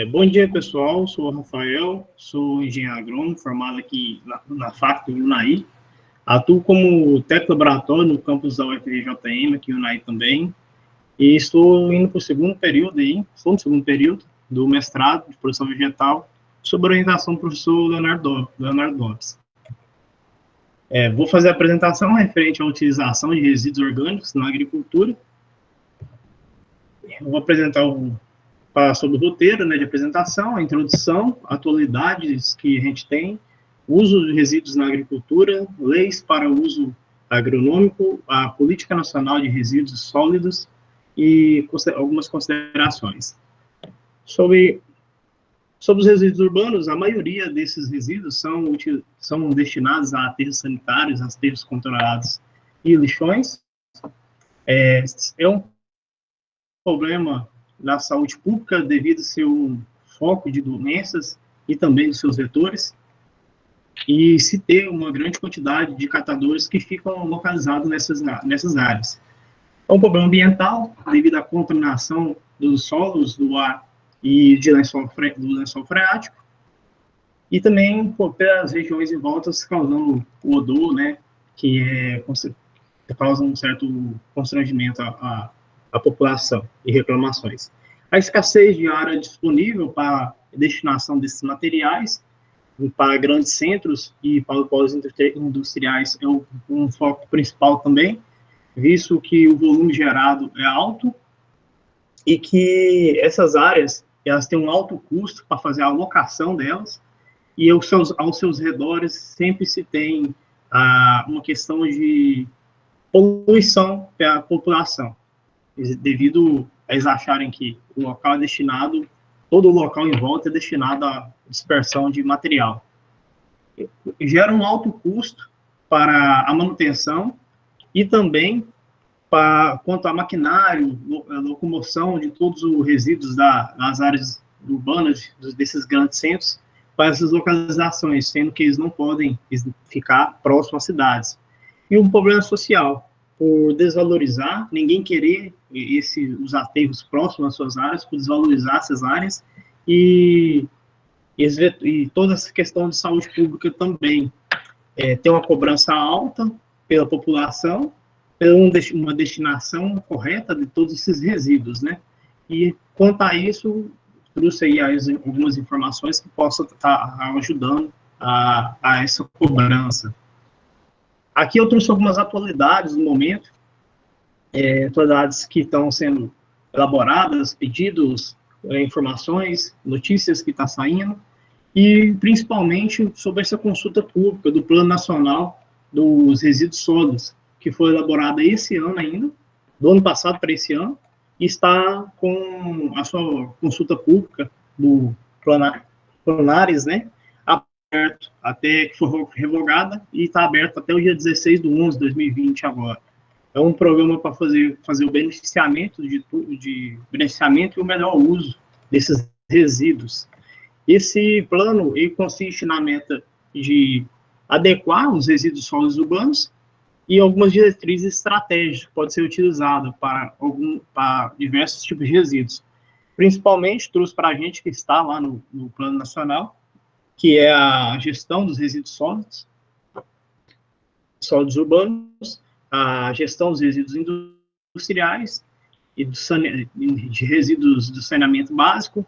Bom dia, pessoal. Sou o Rafael, sou engenheiro agrônomo, formado aqui na FAC do UNAI. Atuo como técnico laboratório no campus da UFRJM, aqui no UNAI também. E estou indo para o segundo período estou no segundo período do mestrado de produção vegetal, sob orientação do professor Leonardo Dobbs. Vou fazer a apresentação referente à utilização de resíduos orgânicos na agricultura. Vou apresentar sobre o roteiro, né, de apresentação, a introdução, atualidades que a gente tem, uso de resíduos na agricultura, leis para uso agronômico, a política nacional de resíduos sólidos e algumas considerações. Sobre os resíduos urbanos, a maioria desses resíduos são destinados a aterros sanitários, aterros controlados e lixões. É um problema da saúde pública devido ao seu foco de doenças e também dos seus vetores, e se ter uma grande quantidade de catadores que ficam localizados nessas áreas. É um problema ambiental devido à contaminação dos solos, do ar e do lençol freático, e também pelas regiões em volta causando o odor, né, que causa um certo constrangimento à população e reclamações. A escassez de área disponível para destinação desses materiais para grandes centros e para polos industriais é um foco principal também, visto que o volume gerado é alto e que essas áreas elas têm um alto custo para fazer a alocação delas, e aos seus redores sempre se tem uma questão de poluição para a população, devido a eles acharem que o local é destinado, todo o local em volta é destinado à dispersão de material. Gera um alto custo para a manutenção e também quanto a maquinário, locomoção de todos os resíduos das áreas urbanas, desses grandes centros, para essas localizações, sendo que eles não podem ficar próximos às cidades. E um problema social, por desvalorizar, ninguém querer os aterros próximos às suas áreas, por desvalorizar essas áreas, e toda essa questão de saúde pública também. Tem uma cobrança alta pela população, pela uma destinação correta de todos esses resíduos, né? E quanto a isso, trouxe aí algumas informações que possam estar ajudando a essa cobrança. Aqui eu trouxe algumas atualidades no momento, atualidades que estão sendo elaboradas, pedidos, informações, notícias que estão saindo, e principalmente sobre essa consulta pública do Plano Nacional dos Resíduos Sólidos, que foi elaborada esse ano ainda, do ano passado para esse ano, e está com a sua consulta pública do Planares, né, aberto até que foi revogada, e está aberto até o dia 16/11/2020 agora. É um programa para fazer o beneficiamento beneficiamento e o melhor uso desses resíduos. Esse plano ele consiste na meta de adequar os resíduos sólidos urbanos e algumas diretrizes estratégicas que podem ser utilizadas para diversos tipos de resíduos. Principalmente, trouxe para a gente que está lá no Plano Nacional, que é a gestão dos resíduos sólidos urbanos, a gestão dos resíduos industriais e de resíduos do saneamento básico,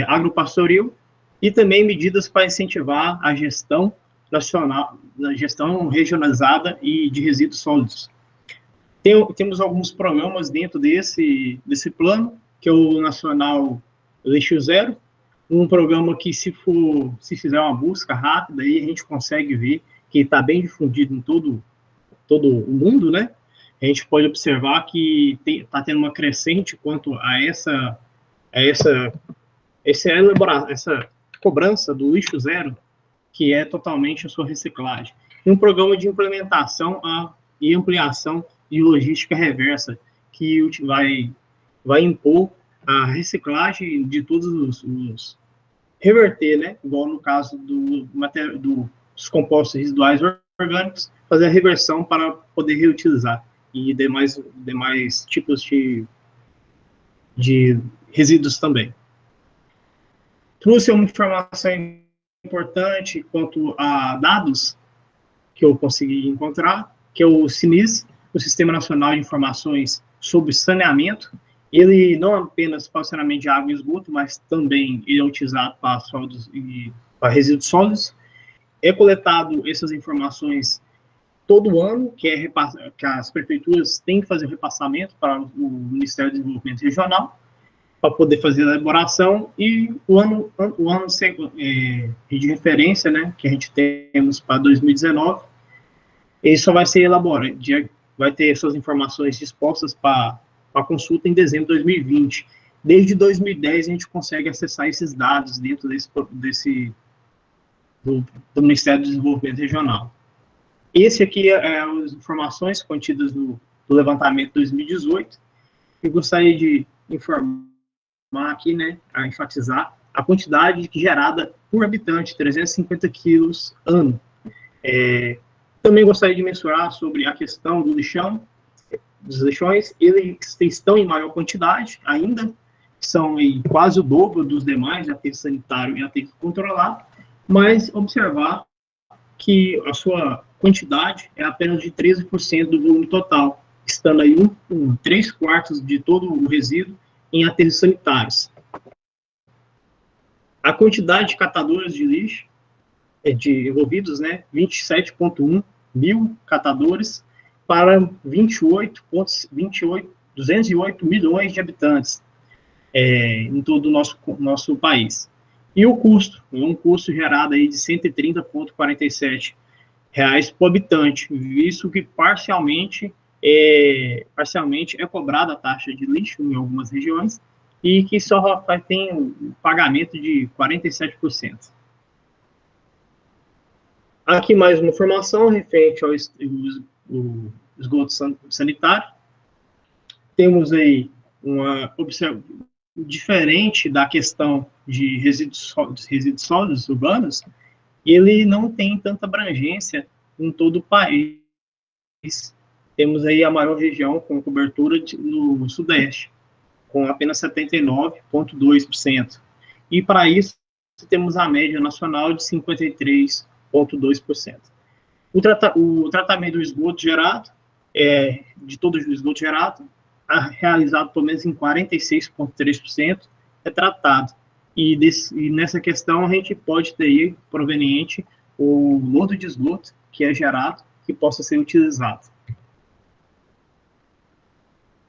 agropastoril, e também medidas para incentivar a gestão nacional, a gestão regionalizada e de resíduos sólidos. Temos alguns programas dentro desse plano, que é o Nacional Lixo Zero, um programa que, se fizer uma busca rápida, aí a gente consegue ver que está bem difundido em todo o mundo, né? A gente pode observar que está tendo uma crescente quanto a essa cobrança do lixo zero, que é totalmente a sua reciclagem. E um programa de implementação e ampliação de logística reversa, que vai impor a reciclagem de todos reverter, né? Igual no caso dos compostos residuais orgânicos, fazer a reversão para poder reutilizar, e demais tipos de resíduos também. Trouxe uma informação importante quanto a dados que eu consegui encontrar, que é o SINIS, o Sistema Nacional de Informações sobre Saneamento. Ele não apenas para o saneamento de água e esgoto, mas também ele é utilizado para sólidos e para resíduos sólidos. É coletado essas informações todo ano, que as prefeituras têm que fazer o repassamento para o Ministério do Desenvolvimento Regional, para poder fazer a elaboração, e o ano de referência, né, que a gente temos para 2019, ele só vai ser elaborado, vai ter suas informações dispostas para consulta em dezembro de 2020. Desde 2010 a gente consegue acessar esses dados dentro do Ministério do Desenvolvimento Regional. Esse aqui é as informações contidas no levantamento de 2018. Eu gostaria de informar aqui, né, a enfatizar a quantidade gerada por habitante, 350 quilos ano. Também gostaria de mencionar sobre a questão do lixão, dos lixões. Eles estão em maior quantidade ainda, são quase o dobro dos demais, aterro sanitário e aterro controlado, mas observar que a sua quantidade é apenas de 13% do volume total, estando aí 3/4 de todo o resíduo em aterros sanitários. A quantidade de catadores de lixo envolvidos, né, 27,1 mil catadores para 208 milhões de habitantes em todo o nosso país. E o custo, um custo gerado aí de R$ 130,47 por habitante, visto que parcialmente é cobrada a taxa de lixo em algumas regiões e que só tem o pagamento de 47%. Aqui mais uma informação referente ao esgoto sanitário. Temos aí diferente da questão de resíduos sólidos urbanos, ele não tem tanta abrangência em todo o país. Temos aí a maior região com cobertura no Sudeste, com apenas 79,2%. E para isso, temos a média nacional de 53,2%. O tratamento do esgoto gerado, de todo o esgoto gerado, realizado pelo menos em 46,3%, é tratado. E nessa questão a gente pode ter proveniente o lodo de esgoto que é gerado, que possa ser utilizado.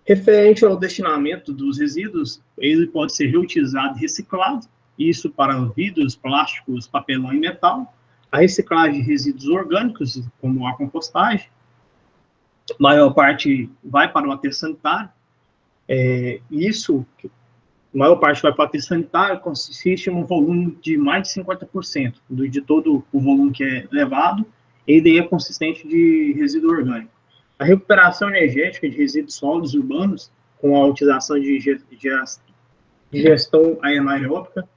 Referente ao destinamento dos resíduos, ele pode ser reutilizado e reciclado, isso para vidros, plásticos, papelão e metal. A reciclagem de resíduos orgânicos, como a compostagem, a maior parte vai para o aterro sanitário. A maior parte vai para o aterro sanitário, consiste em um volume de mais de 50% de todo o volume que é levado, ele é consistente de resíduo orgânico. A recuperação energética de resíduos sólidos urbanos, com a utilização de digestão anaeróbica,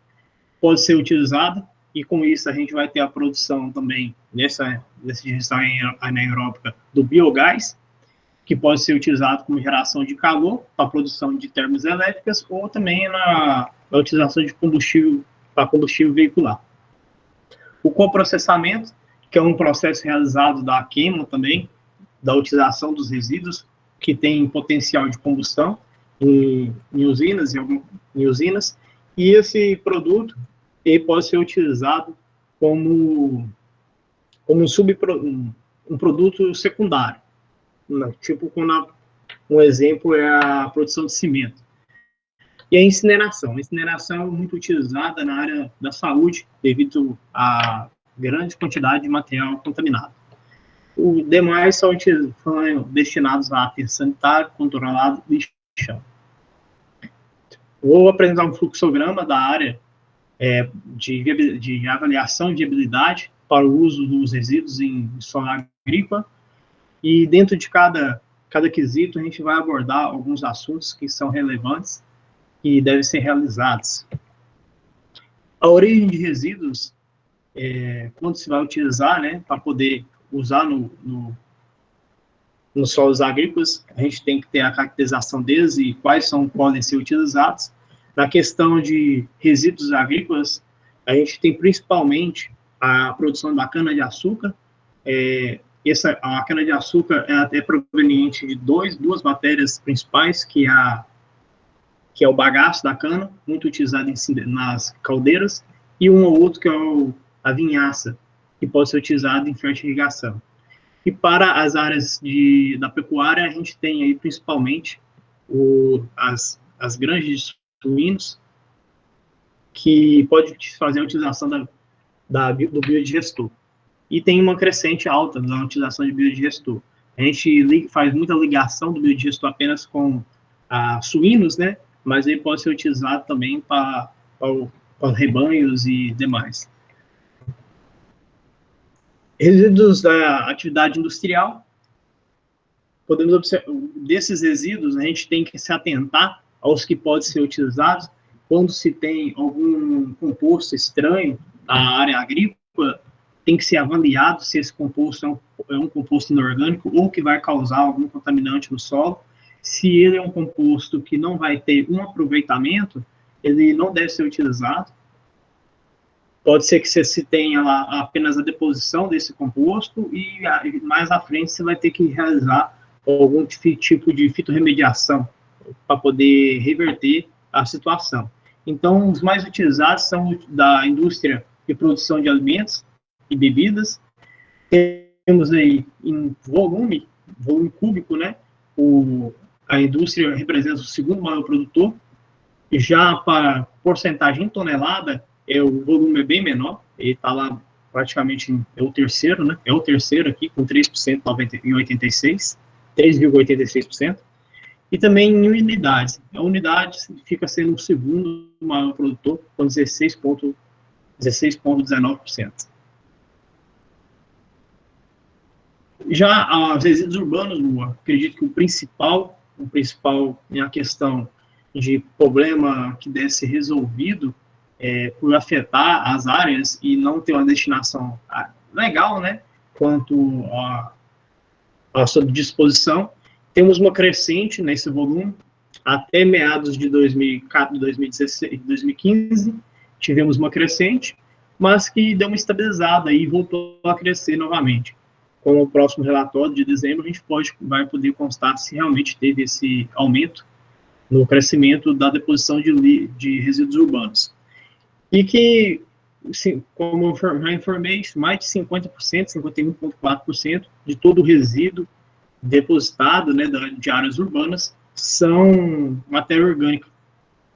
pode ser utilizada, e com isso a gente vai ter a produção também dessa digestão anaeróbica do biogás, que pode ser utilizado como geração de calor para a produção de termoelétricas ou também na utilização de combustível para combustível veicular. O coprocessamento, que é um processo realizado da queima também, da utilização dos resíduos, que tem potencial de combustão em usinas, e esse produto ele pode ser utilizado como um produto secundário. Tipo, um exemplo é a produção de cimento. E a incineração. A incineração é muito utilizada na área da saúde, devido à grande quantidade de material contaminado. Os demais são destinados a aterro sanitário, controlado e lixão. Vou apresentar um fluxograma da área de avaliação de viabilidade para o uso dos resíduos em solo agrícola. E dentro de cada quesito, a gente vai abordar alguns assuntos que são relevantes e devem ser realizados. A origem de resíduos, quando se vai utilizar, né, para poder usar nos solos agrícolas, a gente tem que ter a caracterização deles e quais podem ser utilizados. Na questão de resíduos agrícolas, a gente tem principalmente a produção da cana-de-açúcar. A cana-de-açúcar é até proveniente de duas matérias principais, que é o bagaço da cana, muito utilizado nas caldeiras, e um ou outro que é a vinhaça, que pode ser utilizado em fertirrigação. E para as áreas da pecuária, a gente tem aí principalmente as granjas de suínos, que pode fazer a utilização do biodigestor. E tem uma crescente alta na utilização de biodigestor. A gente faz muita ligação do biodigestor apenas com suínos, né? Mas ele pode ser utilizado também para rebanhos e demais. Resíduos da atividade industrial. Podemos observar, desses resíduos, a gente tem que se atentar aos que podem ser utilizados quando se tem algum composto estranho à área agrícola. Tem que ser avaliado se esse composto é um composto inorgânico ou que vai causar algum contaminante no solo. Se ele é um composto que não vai ter um aproveitamento, ele não deve ser utilizado. Pode ser que se tenha lá apenas a deposição desse composto e mais à frente você vai ter que realizar algum tipo de fitorremediação para poder reverter a situação. Então, os mais utilizados são da indústria de produção de alimentos e bebidas. Temos aí em volume cúbico, né? A indústria representa o segundo maior produtor. Já para porcentagem em tonelada, o volume é bem menor, ele está lá praticamente, é o terceiro, né? É o terceiro aqui, com 3% em 86, 3,86%. E também em unidades. A unidade fica sendo o segundo maior produtor, com 16,19%. Já os resíduos urbanos, acredito que o principal é a questão de problema que deve ser resolvido por afetar as áreas e não ter uma destinação legal, né, quanto à sua disposição. Temos uma crescente nesse volume. Até meados de 2016, 2015, tivemos uma crescente, mas que deu uma estabilizada e voltou a crescer novamente. Com o próximo relatório de dezembro, a gente vai poder constar se realmente teve esse aumento no crescimento da deposição de resíduos urbanos. E que, como eu já informei, mais de 50%, 51,4% de todo o resíduo depositado, né, de áreas urbanas são matéria orgânica.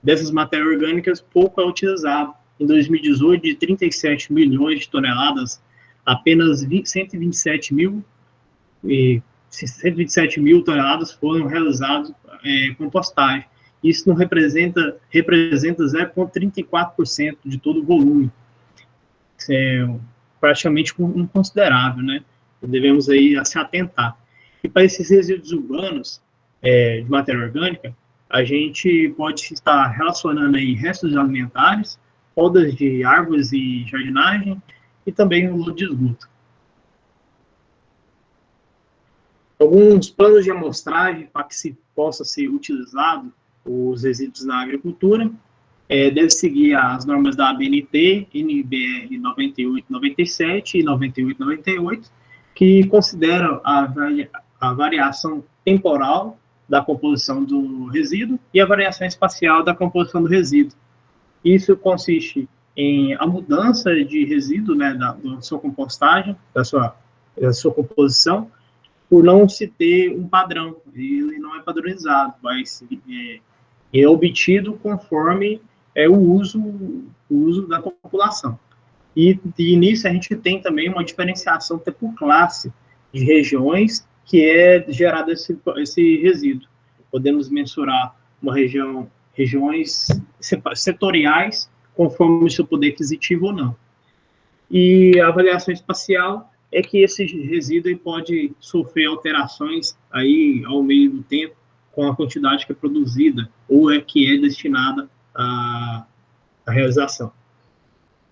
Dessas matérias orgânicas, pouco é utilizado. Em 2018, de 37 milhões de toneladas, apenas 127 mil toneladas foram realizadas compostagem. Isso não representa 0,34% de todo o volume. Isso é praticamente inconsiderável, né? Devemos aí se atentar. E para esses resíduos urbanos de matéria orgânica, a gente pode estar relacionando aí restos alimentares, podas de árvores e jardinagem, e também o lodo de esgoto. Alguns planos de amostragem para que se possa ser utilizado os resíduos na agricultura deve seguir as normas da ABNT, NBR 9897 e 9898, que consideram a variação temporal da composição do resíduo e a variação espacial da composição do resíduo. Isso consiste em a mudança de resíduo, né, da sua compostagem, da sua composição, por não se ter um padrão. Ele não é padronizado, mas é obtido conforme o uso da população. E nisso a gente tem também uma diferenciação até por classe de regiões que é gerado esse resíduo. Podemos mensurar regiões setoriais conforme o seu poder aquisitivo ou não. E a avaliação espacial é que esse resíduo pode sofrer alterações aí ao meio do tempo com a quantidade que é produzida ou que é destinada à realização.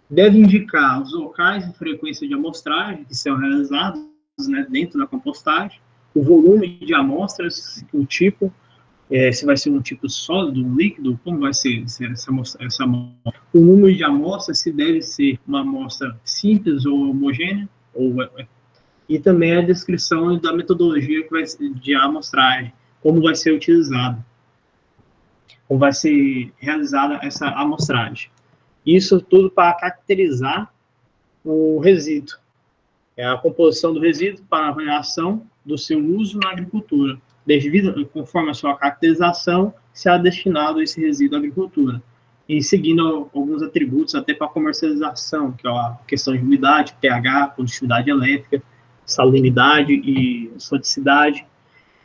Deve indicar os locais e frequência de amostragem que são realizados, né, dentro da compostagem, o volume de amostras, o tipo, se vai ser um tipo sólido, um líquido, como vai ser essa amostra. O número de amostras, se deve ser uma amostra simples ou homogênea, e também a descrição da metodologia que vai ser, de amostragem, como vai ser utilizado, como vai ser realizada essa amostragem. Isso tudo para caracterizar o resíduo, a composição do resíduo para a avaliação do seu uso na agricultura, devido, conforme a sua caracterização, se é destinado a esse resíduo à agricultura, e seguindo alguns atributos até para a comercialização, que é a questão de umidade, pH, condutividade elétrica, salinidade e sodicidade,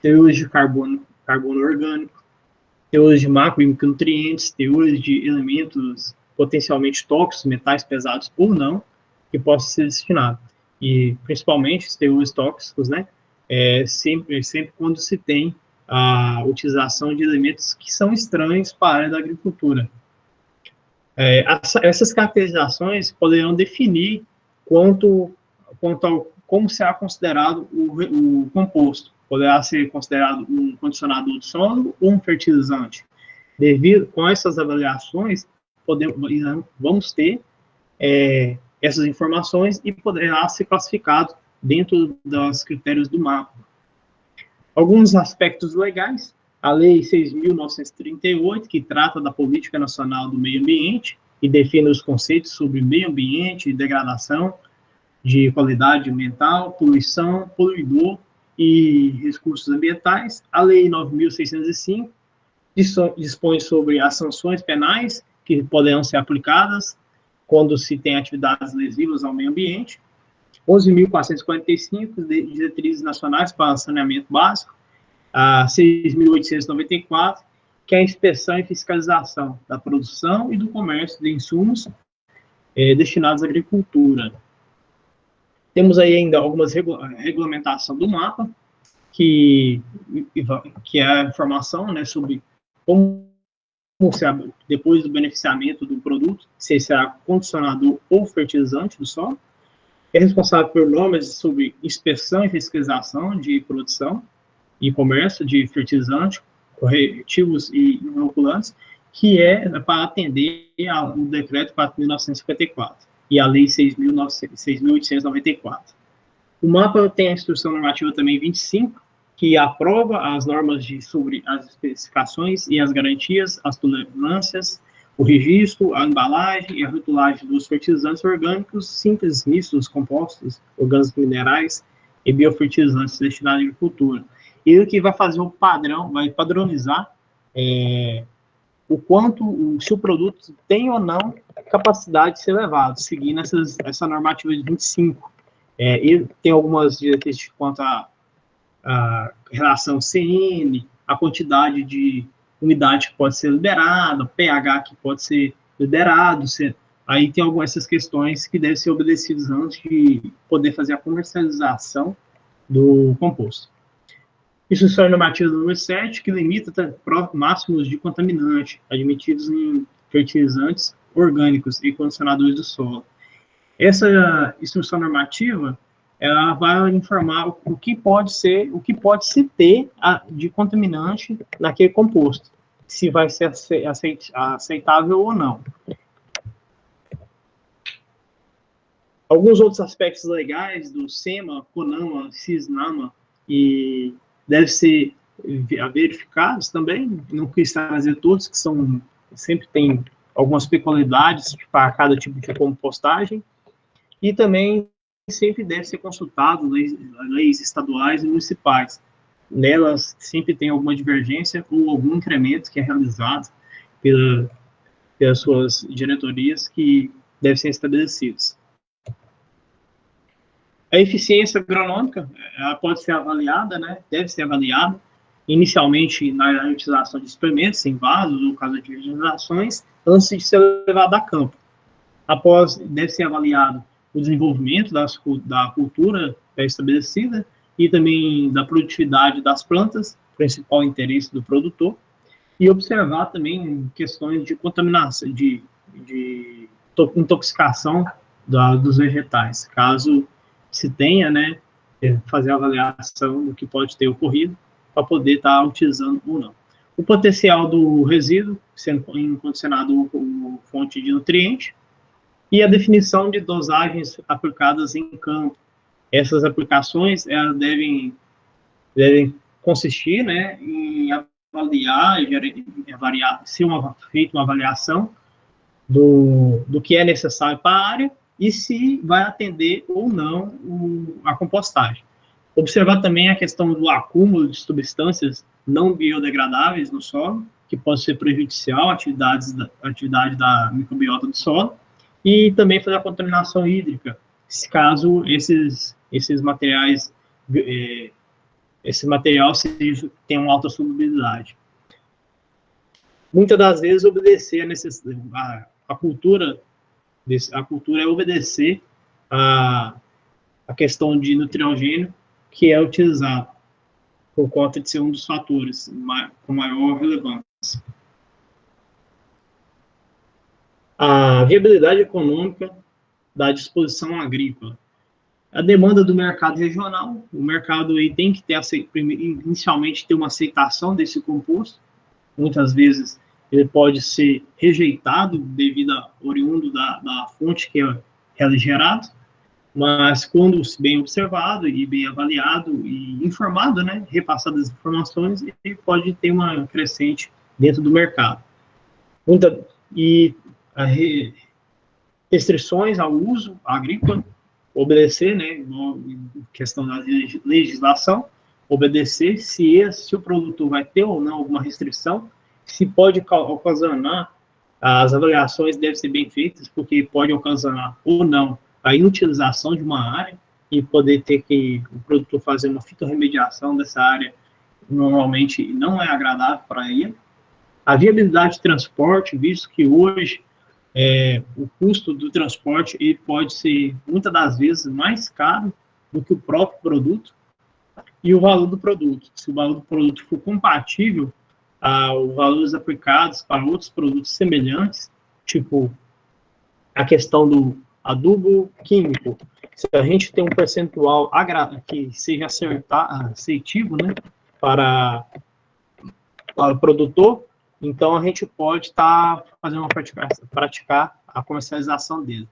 teores de carbono orgânico, teores de macro e micronutrientes, teores de elementos potencialmente tóxicos, metais pesados ou não, que possam ser destinados. E, principalmente, os teores tóxicos, né, sempre quando se tem a utilização de elementos que são estranhos para a área da agricultura. Essas caracterizações poderão definir como será considerado o composto. Poderá ser considerado um condicionador do solo ou um fertilizante. Com essas avaliações, vamos ter essas informações e poderá ser classificado dentro dos critérios do mapa. Alguns aspectos legais: a Lei 6.938, que trata da Política Nacional do Meio Ambiente e define os conceitos sobre meio ambiente, degradação de qualidade ambiental, poluição, poluidor e recursos ambientais. A Lei 9.605 dispõe sobre as sanções penais que poderão ser aplicadas quando se tem atividades lesivas ao meio ambiente. 11.445, diretrizes nacionais para saneamento básico. A 6.894, que é a inspeção e fiscalização da produção e do comércio de insumos destinados à agricultura. Temos aí ainda algumas regulamentação do mapa, que é a informação, né, sobre como depois do beneficiamento do produto, se será condicionador ou fertilizante do solo. É responsável por normas sobre inspeção e fiscalização de produção e comércio de fertilizantes, corretivos e inoculantes, que é para atender ao Decreto 4.954 e a Lei 6.894. O mapa tem a Instrução Normativa também 25, que aprova as normas sobre as especificações e as garantias, as tolerâncias, o registro, a embalagem e a rotulagem dos fertilizantes orgânicos, simples, mistos, compostos, orgânicos minerais e biofertilizantes destinados à agricultura. E o que vai fazer o padrão, vai padronizar o quanto, se o produto tem ou não capacidade de ser levado, seguindo essa normativa de 25. E tem algumas diretrizes quanto a relação CN, a quantidade de umidade que pode ser liberada, pH que pode ser liberado, aí tem algumas essas questões que devem ser obedecidas antes de poder fazer a comercialização do composto. Instrução normativa número 7, que limita máximos de contaminante admitidos em fertilizantes orgânicos e condicionadores do solo. Essa instrução normativa, ela vai informar o que pode se ter de contaminante naquele composto, se vai ser aceitável ou não. Alguns outros aspectos legais do SEMA, CONAMA, CISNAMA, e devem ser verificados também, não quis trazer todos, que sempre tem algumas peculiaridades para cada tipo de compostagem, e também sempre deve ser consultado leis estaduais e municipais. Nelas sempre tem alguma divergência ou algum incremento que é realizado pelas suas diretorias que devem ser estabelecidos. A eficiência agronômica, ela pode ser avaliada, né? Deve ser avaliada, inicialmente na utilização de experimentos em vasos ou caso de higienizações, antes de ser levado a campo. Após, deve ser avaliado o desenvolvimento da cultura estabelecida e também da produtividade das plantas, principal interesse do produtor, e observar também questões de contaminação, de intoxicação dos vegetais, caso se tenha, né, fazer a avaliação do que pode ter ocorrido para poder estar utilizando ou não. o potencial do resíduo, sendo condicionado como fonte de nutriente, e a definição de dosagens aplicadas em campo. Essas aplicações elas devem consistir, né, em avaliar, ser feita uma avaliação do que é necessário para a área e se vai atender ou não a compostagem. Observar também a questão do acúmulo de substâncias não biodegradáveis no solo, que pode ser prejudicial à atividade da microbiota do solo, e também fazer a contaminação hídrica, caso esses materiais, esse material tenha uma alta solubilidade. Muitas das vezes obedecer a cultura é obedecer a questão de nitrogênio que é utilizado, por conta de ser um dos fatores com maior relevância. A viabilidade econômica da disposição agrícola. A demanda do mercado regional, o mercado aí tem que ter, inicialmente, ter uma aceitação desse composto. Muitas vezes ele pode ser rejeitado devido a oriundo da fonte que é gerado, mas quando bem observado e bem avaliado e informado, né, repassado as informações, ele pode ter uma crescente dentro do mercado. Restrições ao uso agrícola, obedecer, né, questão da legislação, obedecer se o produtor vai ter ou não alguma restrição, se pode ocasionar, as avaliações devem ser bem feitas, porque pode ocasionar ou não a inutilização de uma área e poder ter que o produtor fazer uma fitorremediação dessa área, normalmente não é agradável para ele. A viabilidade de transporte, visto que hoje o custo do transporte ele pode ser, muitas das vezes, mais caro do que o próprio produto, e o valor do produto. Se o valor do produto for compatível aos valores aplicados para outros produtos semelhantes, tipo a questão do adubo químico, se a gente tem um percentual que seja aceitível, né, para o produtor, então a gente pode estar fazendo praticar a comercialização dele.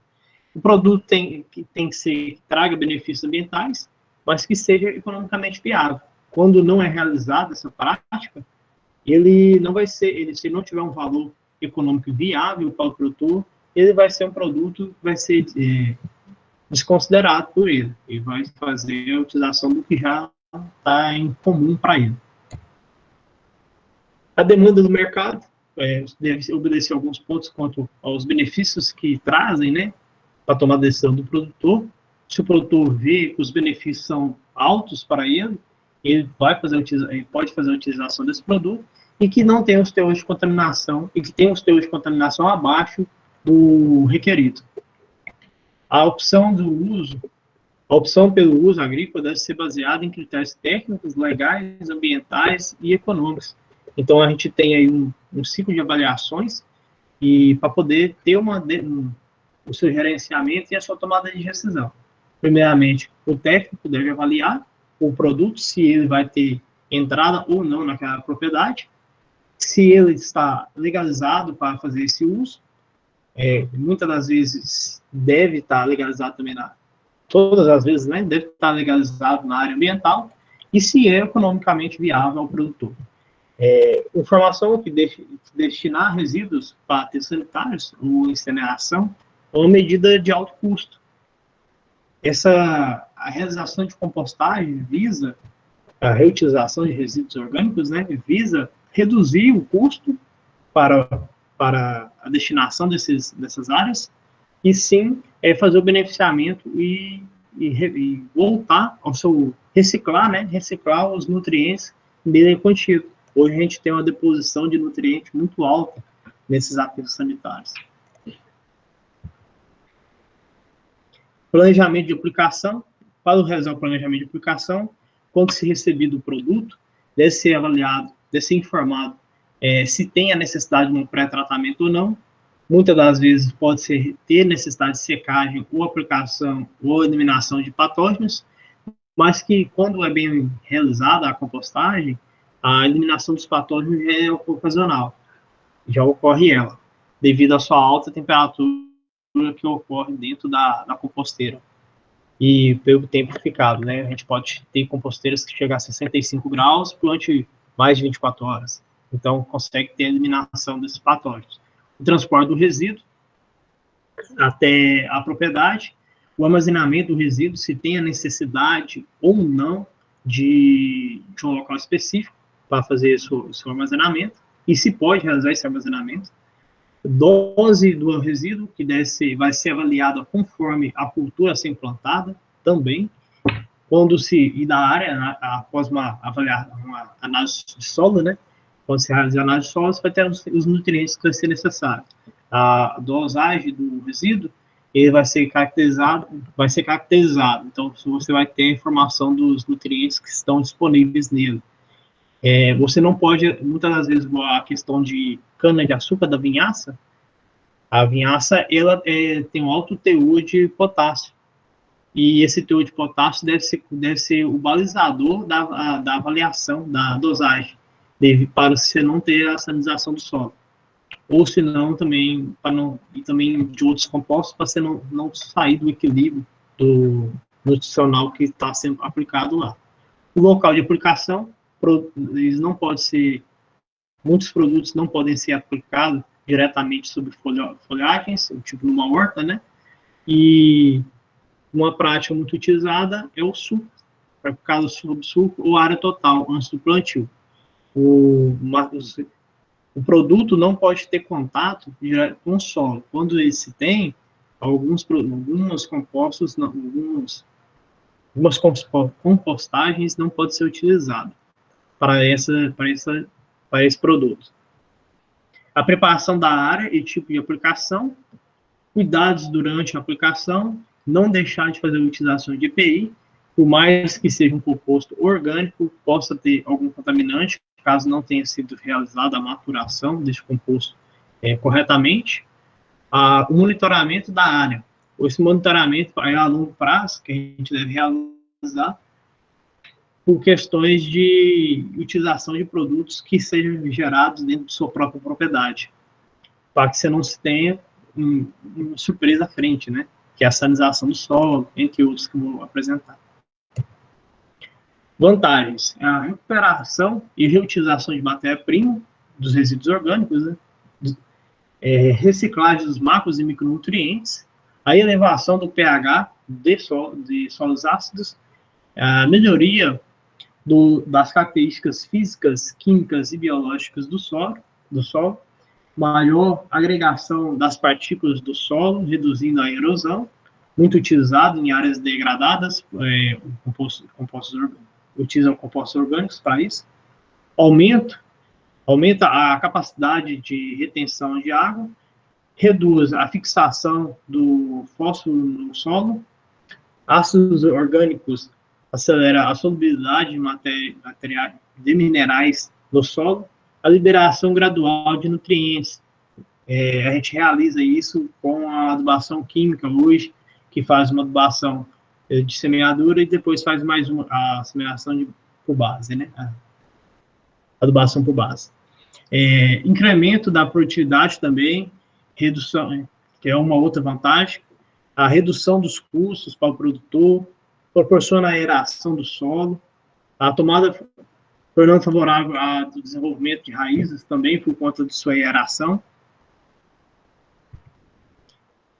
O produto tem que traga benefícios ambientais, mas que seja economicamente viável. Quando não é realizada essa prática, ele não vai ser, se não tiver um valor econômico viável para o produtor, ele vai ser um produto que vai ser desconsiderado por ele. Ele vai fazer a utilização do que já está em comum para ele. A demanda do mercado deve obedecer alguns pontos quanto aos benefícios que trazem, né, para tomar a decisão do produtor. Se o produtor vê que os benefícios são altos para ele, ele pode fazer a utilização desse produto e que não tem os teores de contaminação e que tem os teores de contaminação abaixo do requerido. A opção pelo uso agrícola deve ser baseada em critérios técnicos, legais, ambientais e econômicos. Então, a gente tem aí um ciclo de avaliações e para poder ter o seu gerenciamento e a sua tomada de decisão. Primeiramente, o técnico deve avaliar o produto, se ele vai ter entrada ou não naquela propriedade, se ele está legalizado para fazer esse uso, muitas das vezes deve estar legalizado também todas as vezes, né, deve estar legalizado na área ambiental, e se é economicamente viável ao produtor. Informação que destinar resíduos para aterros sanitários ou incineração é uma medida de alto custo. A realização de compostagem visa a reutilização de resíduos orgânicos, né, visa reduzir o custo para a destinação dessas áreas, e sim fazer o beneficiamento e voltar ao seu reciclar, né, reciclar os nutrientes bem contidos. Hoje a gente tem uma deposição de nutrientes muito alta nesses aterros sanitários. Planejamento de aplicação. Para realizar o planejamento de aplicação, quando se recebido o produto, deve ser avaliado, deve ser informado se tem a necessidade de um pré-tratamento ou não. Muitas das vezes pode ter necessidade de secagem ou aplicação ou eliminação de patógenos, mas que quando é bem realizada a compostagem, a eliminação dos patógenos é ocasional, já ocorre ela, devido à sua alta temperatura que ocorre dentro da composteira. E pelo tempo ficado, né? A gente pode ter composteiras que chegam a 65 graus durante mais de 24 horas. Então, consegue ter a eliminação desses patógenos. O transporte do resíduo até a propriedade, o armazenamento do resíduo, se tem a necessidade ou não de um local específico para fazer seu armazenamento, e se pode realizar esse armazenamento. Dose do resíduo, que vai ser avaliada conforme a cultura a ser implantada, também. E da área, após uma análise de solo, né? Quando se realiza a análise de solo, você vai ter os nutrientes que vai ser necessário. A dosagem do resíduo, ele vai ser caracterizado. Então, você vai ter a informação dos nutrientes que estão disponíveis nele. Você não pode, muitas das vezes, a questão de cana-de-açúcar da vinhaça, a vinhaça, ela tem um alto teor de potássio. E esse teor de potássio deve ser o balizador da avaliação, da dosagem, para você não ter a salinização do solo. Ou se não, também, e também de outros compostos, para você não sair do equilíbrio do nutricional que está sendo aplicado lá. O local de aplicação, eles não podem ser, muitos produtos não podem ser aplicados diretamente sobre folhagens, tipo numa horta, né? E uma prática muito utilizada é o suco, para aplicar o suco ou área total antes do plantio. O produto não pode ter contato direto com o solo. Quando ele se tem, algumas compostagens não podem ser utilizadas para esse produto. A preparação da área e tipo de aplicação, cuidados durante a aplicação, não deixar de fazer a utilização de EPI, por mais que seja um composto orgânico, possa ter algum contaminante, caso não tenha sido realizada a maturação desse composto corretamente. O monitoramento da área. Esse monitoramento é a longo prazo, que a gente deve realizar, por questões de utilização de produtos que sejam gerados dentro de sua própria propriedade, para que você não se tenha uma surpresa à frente, né? Que é a salinização do solo, entre outros que eu vou apresentar. Vantagens: a recuperação e reutilização de matéria-prima dos resíduos orgânicos, né? Reciclagem dos macros e micronutrientes, a elevação do pH de solos ácidos, a melhoria das características físicas, químicas e biológicas do solo, maior agregação das partículas do solo, reduzindo a erosão, muito utilizado em áreas degradadas, utilizam compostos orgânicos para isso. Aumenta a capacidade de retenção de água, reduz a fixação do fósforo no solo, ácidos orgânicos acelera a solubilidade de minerais no solo, a liberação gradual de nutrientes. A gente realiza isso com a adubação química hoje, que faz uma adubação de semeadura e depois faz mais a semeação por base, né? A adubação por base. Incremento da produtividade também, redução, que é uma outra vantagem, a redução dos custos para o produtor, proporciona a aeração do solo, a tomada, tornando favorável ao desenvolvimento de raízes também por conta de sua aeração.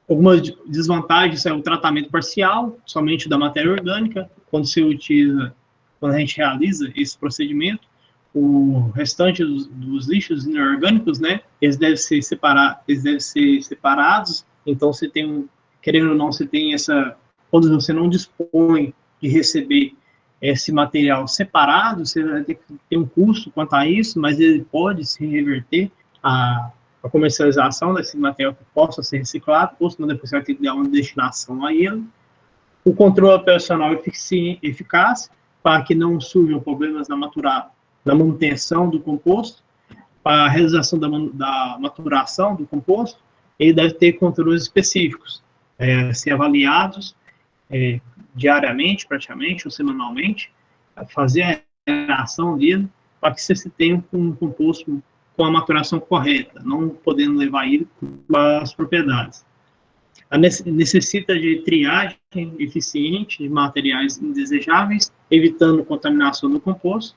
Algumas desvantagens é o tratamento parcial, somente da matéria orgânica, quando a gente realiza esse procedimento, o restante dos lixos inorgânicos, né, eles devem ser separados, então você tem, querendo ou não, você tem quando você não dispõe de receber esse material separado, você vai ter que ter um custo quanto a isso, mas ele pode se reverter a comercialização desse material que possa ser reciclado, ou senão depois você vai ter que dar uma destinação a ele. O controle operacional eficaz, para que não surjam problemas na manutenção do composto, para a realização da maturação do composto, ele deve ter controles específicos, ser avaliados diariamente, praticamente, ou semanalmente, fazer a aeração dele, para que você tenha um composto com a maturação correta, não podendo levar ele para as propriedades. Necessita de triagem eficiente de materiais indesejáveis, evitando contaminação do composto.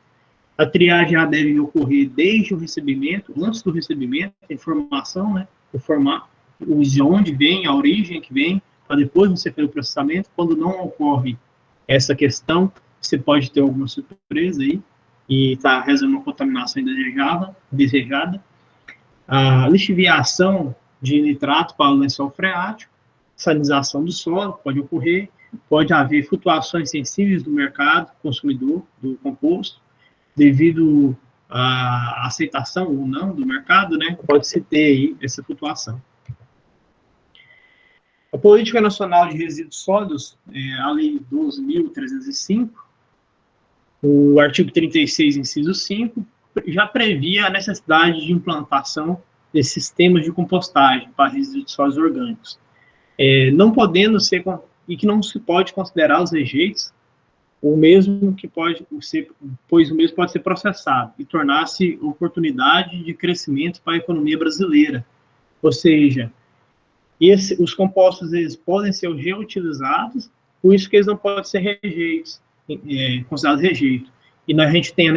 A triagem já deve ocorrer desde o recebimento, antes do recebimento, a informação, né, informar de onde vem, a origem que vem, para depois você fazer o processamento. Quando não ocorre essa questão, você pode ter alguma surpresa aí, e está resolvendo uma contaminação desejada. A lixiviação de nitrato para o lençol freático, salinização do solo pode ocorrer, pode haver flutuações sensíveis do mercado consumidor do composto, devido à aceitação ou não do mercado, né, pode-se ter aí essa flutuação. A Política Nacional de Resíduos Sólidos, a Lei 12.305, o artigo 36, inciso 5, já previa a necessidade de implantação de sistemas de compostagem para resíduos sólidos orgânicos, não podendo ser, e que não se pode considerar os rejeitos o mesmo que pode ser, pois o mesmo pode ser processado e tornar-se oportunidade de crescimento para a economia brasileira. Ou seja, os compostos eles podem ser reutilizados, por isso que eles não podem ser rejeitos, considerados rejeito. E a gente tem a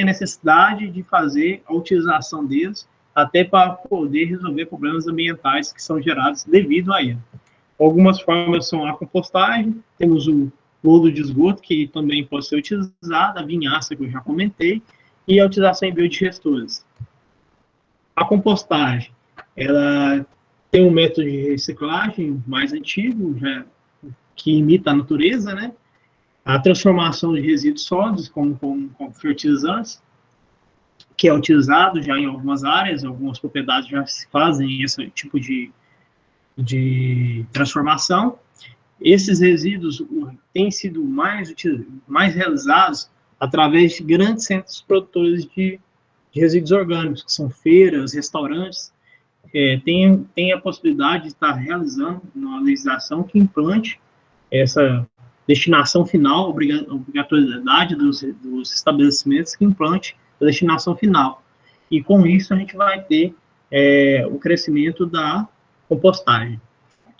necessidade de fazer a utilização deles até para poder resolver problemas ambientais que são gerados devido a ele. Algumas formas são a compostagem, temos o lodo de esgoto, que também pode ser utilizado, a vinhaça, que eu já comentei, e a utilização em biodigestores. A compostagem, ela tem um método de reciclagem mais antigo, que imita a natureza, né? A transformação de resíduos sólidos como fertilizantes, que é utilizado já em algumas áreas, algumas propriedades já se fazem esse tipo de transformação. Esses resíduos têm sido mais realizados através de grandes centros produtores de resíduos orgânicos, que são feiras, restaurantes. Tem a possibilidade de estar realizando uma legislação que implante essa destinação final, obrigatoriedade dos estabelecimentos que implante a destinação final. E com isso a gente vai ter o crescimento da compostagem.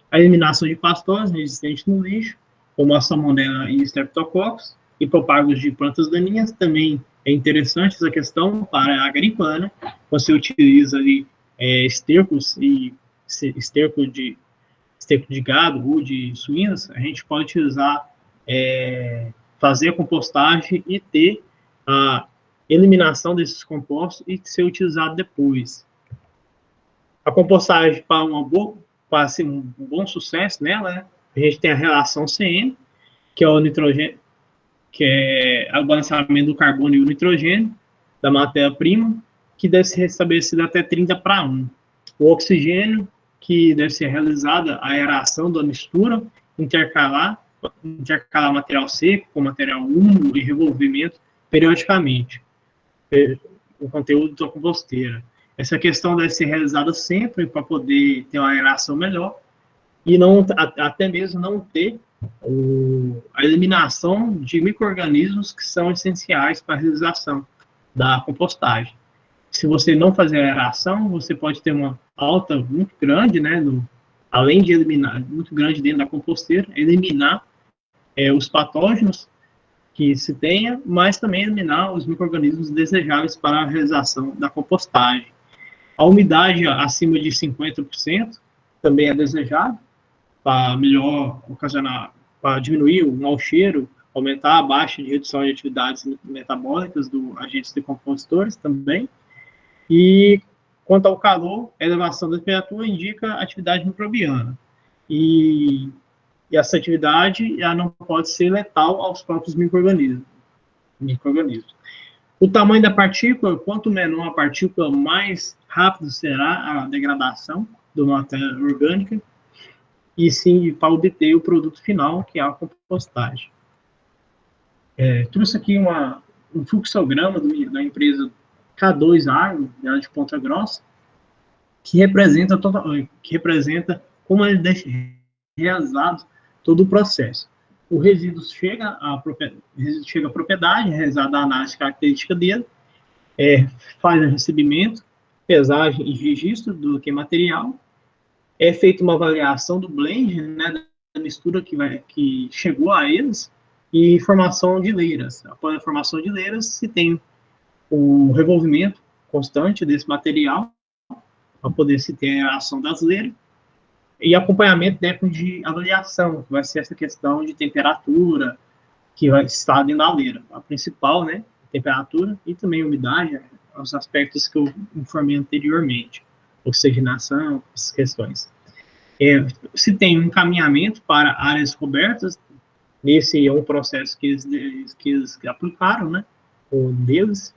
A eliminação de patógenos existentes no lixo, como a salmonela e streptococcus, e propagos de plantas daninhas. Também é interessante essa questão para a agrícola, né? Você utiliza ali estercos e esterco de gado ou de suínos, a gente pode utilizar, fazer a compostagem e ter a eliminação desses compostos e ser utilizado depois. A compostagem para ser um bom sucesso nela, né? A gente tem a relação CN, que é o nitrogênio, que é o balanceamento do carbono e o nitrogênio da matéria-prima, que deve ser restabelecido até 30:1. O oxigênio, que deve ser realizada a aeração da mistura, intercalar material seco com material úmido e revolvimento periodicamente, o conteúdo da composteira. Essa questão deve ser realizada sempre para poder ter uma aeração melhor e até mesmo não ter a eliminação de micro-organismos que são essenciais para a realização da compostagem. Se você não fazer a aeração, você pode ter uma alta muito grande, né, além de eliminar, muito grande dentro da composteira, eliminar os patógenos que se tenha, mas também eliminar os micro-organismos desejáveis para a realização da compostagem. A umidade acima de 50% também é desejável, para para diminuir o mau cheiro, aumentar a baixa de redução de atividades metabólicas dos agentes decompositores também. E quanto ao calor, a elevação da temperatura indica atividade microbiana. E essa atividade não pode ser letal aos próprios micro-organismos. O tamanho da partícula, quanto menor a partícula, mais rápido será a degradação da matéria orgânica, e sim para obter o produto final, que é a compostagem. Trouxe aqui um fluxograma da empresa K2 Agro, de Ponta Grossa, que representa como é realizado todo o processo. o resíduo chega à propriedade, realizada a análise de característica dele, faz o recebimento, pesagem e registro do que é material, é feita uma avaliação do blend, né, da mistura que chegou a eles, e formação de leiras. Após a formação de leiras, se tem o revolvimento constante desse material, para poder se ter a ação das leiras, e acompanhamento de avaliação, que vai ser essa questão de temperatura, que vai estar dentro da leira. A principal, né, temperatura e também umidade, os aspectos que eu informei anteriormente, oxigenação, essas questões. Se tem um encaminhamento para áreas cobertas, esse é um processo que eles aplicaram, né, o deles,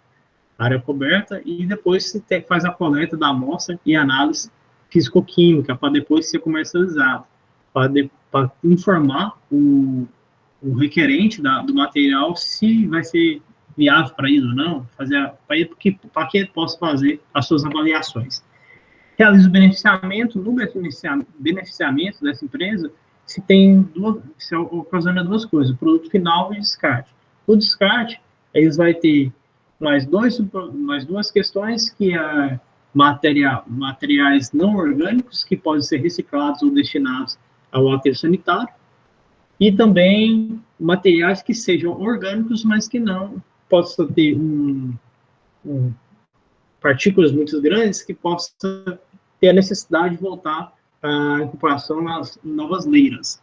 área coberta, e depois se faz a coleta da amostra e análise físico-química, para depois ser comercializado, para informar o requerente do material se vai ser viável para ele ou não, para que ele possa fazer as suas avaliações. Realiza o beneficiamento, no beneficiamento dessa empresa, se ocasiona duas coisas, o produto final e o descarte. O descarte, eles vão ter mais duas questões, que é materiais não orgânicos, que podem ser reciclados ou destinados ao aterro sanitário, e também materiais que sejam orgânicos, mas que não possam ter partículas muito grandes, que possa ter a necessidade de voltar à incorporação nas novas leiras.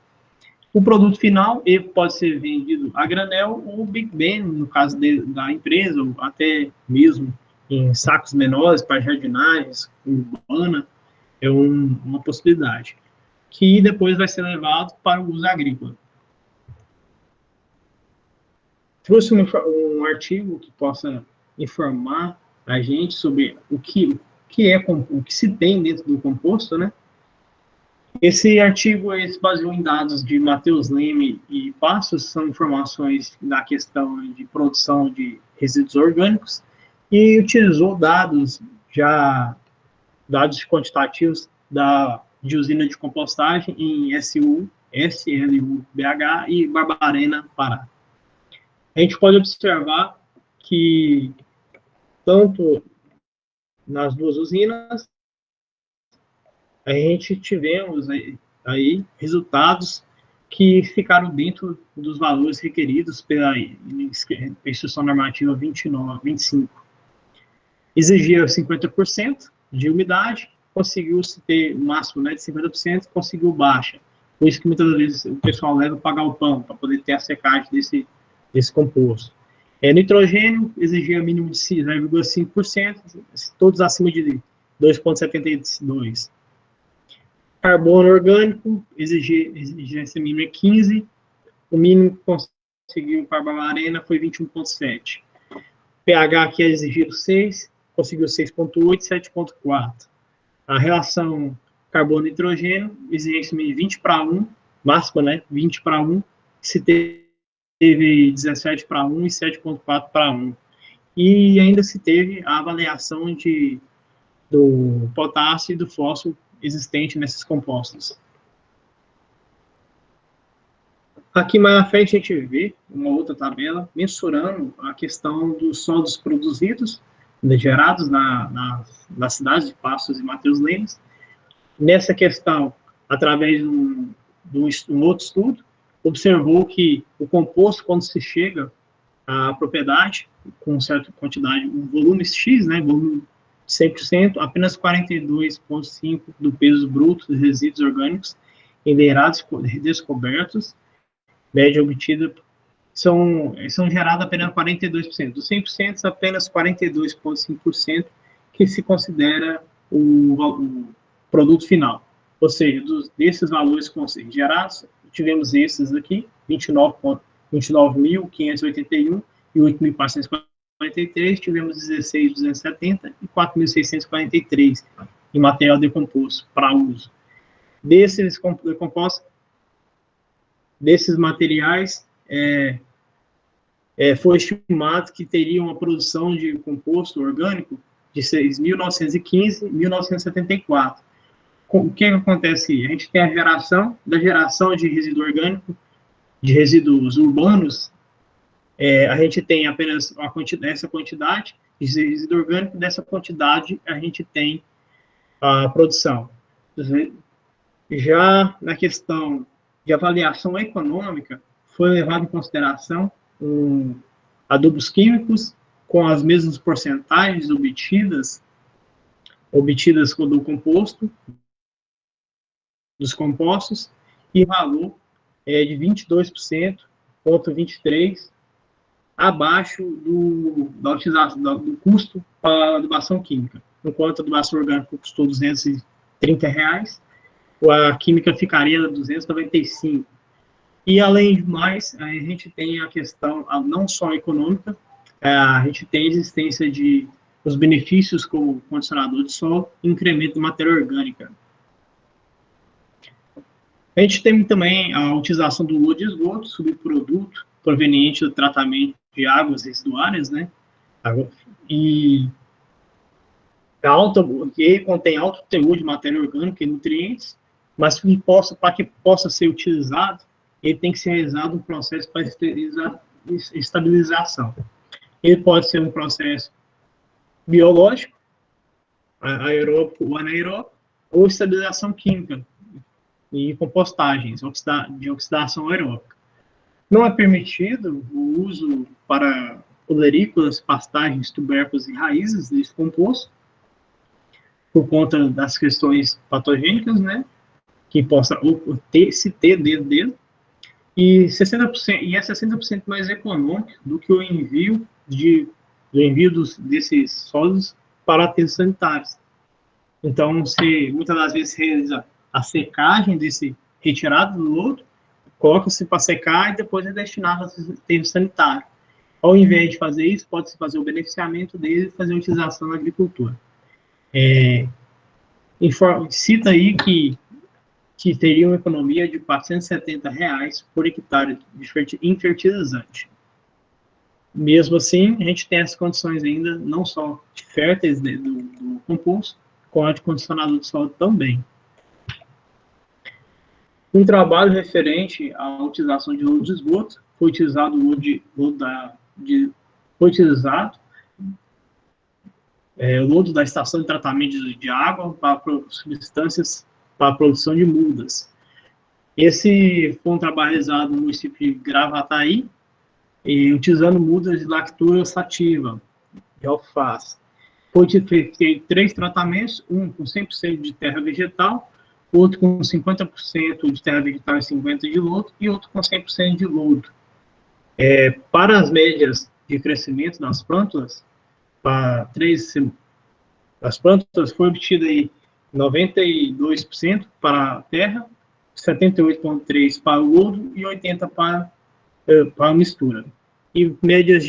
O produto final, ele pode ser vendido a granel ou Big Ben, no caso da empresa, ou até mesmo em sacos menores para jardinagens, urbana, é uma possibilidade, que depois vai ser levado para o uso agrícola. Trouxe um artigo que possa informar a gente sobre o que se tem dentro do composto, né? Esse artigo se baseou em dados de Matheus Leme e Passos, são informações da questão de produção de resíduos orgânicos, e utilizou dados quantitativos de usina de compostagem em SLU-BH e Barbarena, Pará. A gente pode observar que, tanto nas duas usinas, a gente tivemos aí resultados que ficaram dentro dos valores requeridos pela Instrução Normativa 25. Exigia 50% de umidade, conseguiu-se ter o máximo, né, de 50%, conseguiu baixa. Por isso que muitas vezes o pessoal leva para galpão, para poder ter a secagem desse composto. Nitrogênio exigia mínimo de 0,5%, todos acima de 2,72%. Carbono orgânico, exigência mínima é 15%, o mínimo que conseguiu para a Barbarena foi 21,7%. pH que é exigido 6%, conseguiu 6,8%, 7,4%. A relação carbono-nitrogênio, exigência mínima 20:1, máxima, né, 20:1, se teve 17:1 e 7,4:1. E ainda se teve a avaliação do potássio e do fósforo existente nesses compostos. Aqui mais à frente a gente vê uma outra tabela mensurando a questão dos sólidos produzidos, gerados nas cidades de Passos e Matheus Leme. Nessa questão, através de um outro estudo, observou que o composto, quando se chega à propriedade, com certa quantidade, um volume X, né, volume 100%, apenas 42,5% do peso bruto dos resíduos orgânicos enleirados descobertos, média obtida, são gerados apenas 42%. Dos 100%, apenas 42,5% que se considera o produto final. Ou seja, desses valores gerados, tivemos esses aqui, 29.581 e 8.443, tivemos 16.270 e 4.643 em material decomposto para uso. Desses materiais, foi estimado que teriam uma produção de composto orgânico de 6.915 e 1.974. O que acontece? A gente tem a geração de resíduo orgânico de resíduos urbanos, a gente tem apenas essa quantidade de resíduo orgânico, dessa quantidade a gente tem a produção. Já na questão de avaliação econômica, foi levado em consideração adubos químicos com as mesmas porcentagens obtidas do composto, dos compostos, e valor de 22,23%, abaixo da utilização, do custo para a adubação química. Enquanto a adubação orgânica custou R$230, a química ficaria R$295. E, além de mais, a gente tem a questão não só econômica, a gente tem a existência de os benefícios como condicionador de solo e incremento de matéria orgânica. A gente tem também a utilização do lodo de esgoto, subproduto proveniente do tratamento de águas residuárias, né? E que contém alto teor de matéria orgânica e nutrientes, mas para que possa ser utilizado, ele tem que ser realizado um processo para estabilização. Ele pode ser um processo biológico, aeróbico ou anaeróbico, ou estabilização química e compostagens de oxidação aeróbica. Não é permitido o uso para olerícolas, pastagens, tubérculos e raízes desse composto, por conta das questões patogênicas, né, que possa se ter dentro dele, e é 60% mais econômico do que o envio desses sólidos para aterros sanitários. Então, muitas das vezes realiza a secagem retirado do lodo, coloca-se para secar e depois é destinado ao aterro sanitário. Ao invés de fazer isso, pode-se fazer o beneficiamento dele e fazer a utilização na agricultura. Cita aí que teria uma economia de R$470 por hectare em fertilizante. Mesmo assim, a gente tem as condições ainda, não só de férteis do composto, como de condicionador de solo também. Um trabalho referente à utilização de lodo de esgoto, foi utilizado o lodo da estação de tratamento de água para substâncias para a produção de mudas. Esse foi um trabalho realizado no município de Gravataí, utilizando mudas de lactura sativa, de alface. Foi feito 3 tratamentos, um com 100% de terra vegetal, outro com 50% de terra vegetal e 50% de lodo, e outro com 100% de lodo. Para as médias de crescimento das plântulas, as plântulas foi obtida aí 92% para a terra, 78,3% para o lodo e 80% para a mistura. E médias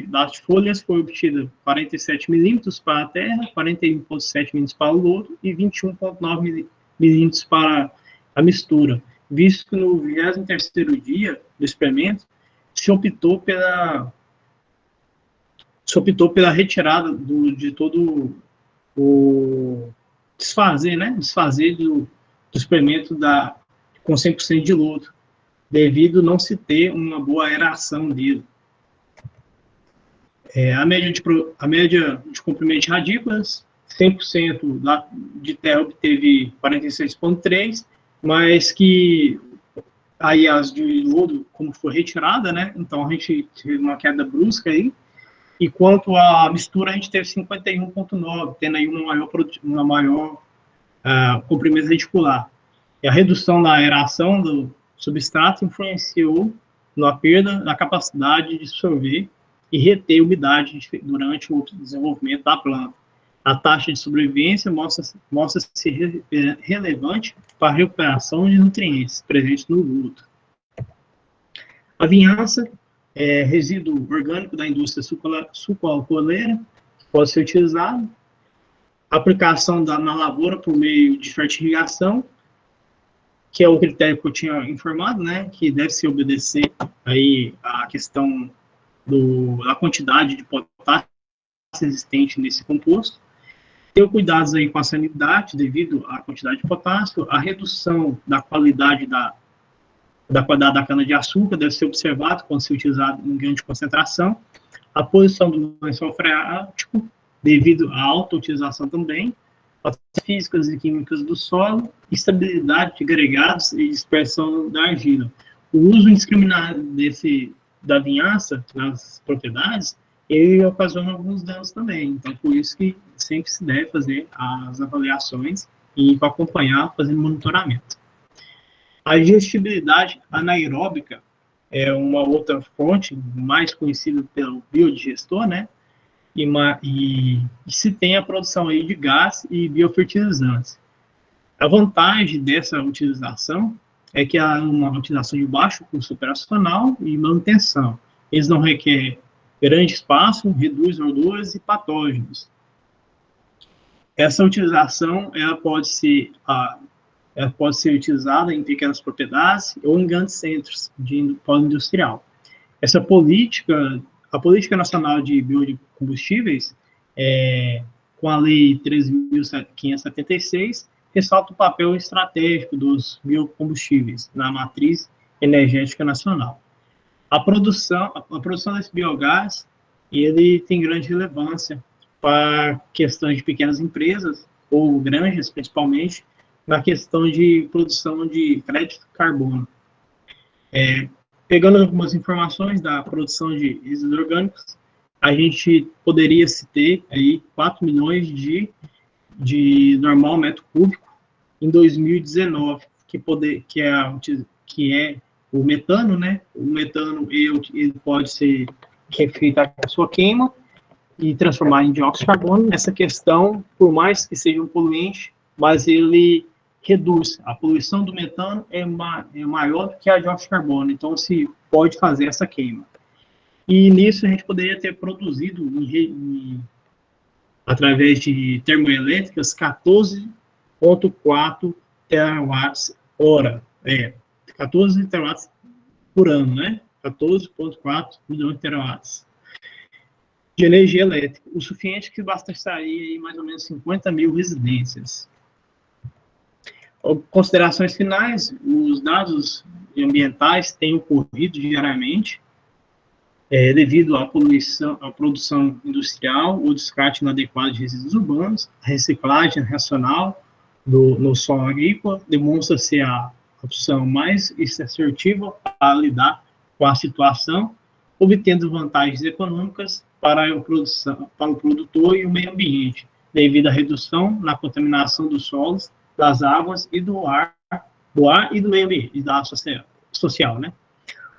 das folhas foi obtida 47 milímetros para a terra, 41,7 milímetros para o lodo e 21,9 milímetros para a mistura, visto que no 23º dia do experimento se optou pela retirada de todo o desfazer do experimento com 100% de lodo, devido não se ter uma boa aeração dele. A média de comprimento de radículas, 100% de terra obteve 46,3, mas que aí as de lodo, como foi retirada, né? Então a gente teve uma queda brusca aí, e quanto à mistura, a gente teve 51,9, tendo aí uma maior comprimento radicular. E a redução da aeração do substrato influenciou na perda da capacidade de absorver e reter umidade durante o desenvolvimento da planta. A taxa de sobrevivência mostra-se relevante para a recuperação de nutrientes presentes no lodo. A vinhaça resíduo orgânico da indústria sucroalcooleira, pode ser utilizado. Aplicação na lavoura por meio de fertirrigação, que é o critério que eu tinha informado, né, que deve se obedecer aí a questão da quantidade de potássio existente nesse composto. Ter cuidados aí com a sanidade devido à quantidade de potássio, a redução da qualidade da qualidade da cana-de-açúcar deve ser observado quando se utilizado em grande concentração, a posição do lençol freático, devido à alta utilização também, as físicas e químicas do solo, estabilidade de agregados e dispersão da argila. O uso indiscriminado da vinhaça nas propriedades, ele ocasiona alguns danos também. Então, por isso que sempre se deve fazer as avaliações e acompanhar, fazendo monitoramento. A digestibilidade anaeróbica é uma outra fonte mais conhecida pelo biodigestor, né? E se tem a produção aí de gás e biofertilizantes. A vantagem dessa utilização é que ela é uma utilização de baixo custo operacional e manutenção. Eles não requerem grande espaço, reduz gorduras e patógenos. Essa utilização ela pode ser utilizada em pequenas propriedades ou em grandes centros de polo industrial. A política nacional de biocombustíveis, com a Lei 13.576, ressalta o papel estratégico dos biocombustíveis na matriz energética nacional. A produção desse biogás, ele tem grande relevância para questões de pequenas empresas, ou granjas, principalmente, na questão de produção de crédito carbono. Pegando algumas informações da produção de resíduos orgânicos, a gente poderia se ter aí 4 milhões de normal metro cúbico em 2019, que é o metano, né? O metano ele pode ser feito a sua queima e transformar em dióxido de carbono. Essa questão, por mais que seja um poluente, mas ele reduz. A poluição do metano é maior do que a dióxido de carbono, então se pode fazer essa queima. E nisso a gente poderia ter produzido, através de termoelétricas, 14,4 terawatts-hora. 14 terawatts por ano, né? 14,4 milhões de terawatts de energia elétrica, o suficiente que abasteceria mais ou menos 50 mil residências. Considerações finais: os dados ambientais têm ocorrido diariamente devido à produção industrial, o descarte inadequado de resíduos urbanos, a reciclagem racional no solo agrícola demonstra ser a opção mais assertiva para lidar com a situação, obtendo vantagens econômicas para o produtor e o meio ambiente, devido à redução na contaminação dos solos, das águas e do ar e do meio ambiente, e da social, né?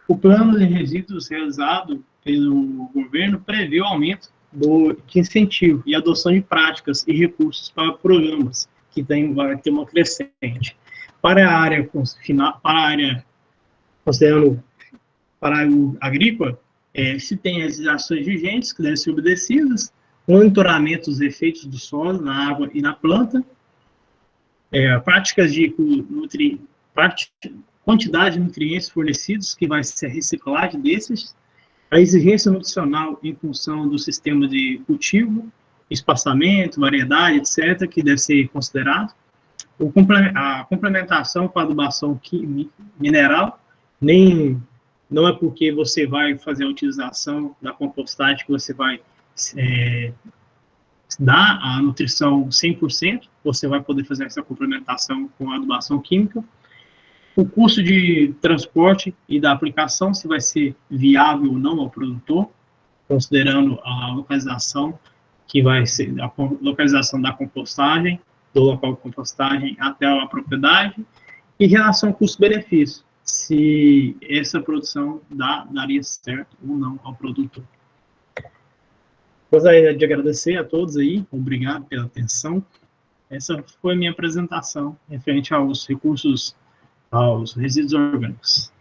O plano de resíduos realizado pelo governo prevê o aumento de incentivo e adoção de práticas e recursos para programas que vai ter uma crescente. Para a área considerando para a área agrícola, se tem as ações vigentes que devem ser obedecidas, monitoramento dos efeitos do solo na água e na planta, práticas de quantidade de nutrientes fornecidos, que vai ser a reciclagem desses, a exigência nutricional em função do sistema de cultivo, espaçamento, variedade, etc., que deve ser considerado, a complementação com a adubação mineral, não é porque você vai fazer a utilização da compostagem que você vai dar a nutrição 100%, você vai poder fazer essa complementação com a adubação química. O custo de transporte e da aplicação, se vai ser viável ou não ao produtor, considerando a localização, que vai ser a localização da compostagem, do local de compostagem até a propriedade, e em relação ao custo-benefício, se essa produção daria certo ou não ao produtor. Gostaria de agradecer a todos aí, obrigado pela atenção. Essa foi a minha apresentação referente aos resíduos orgânicos.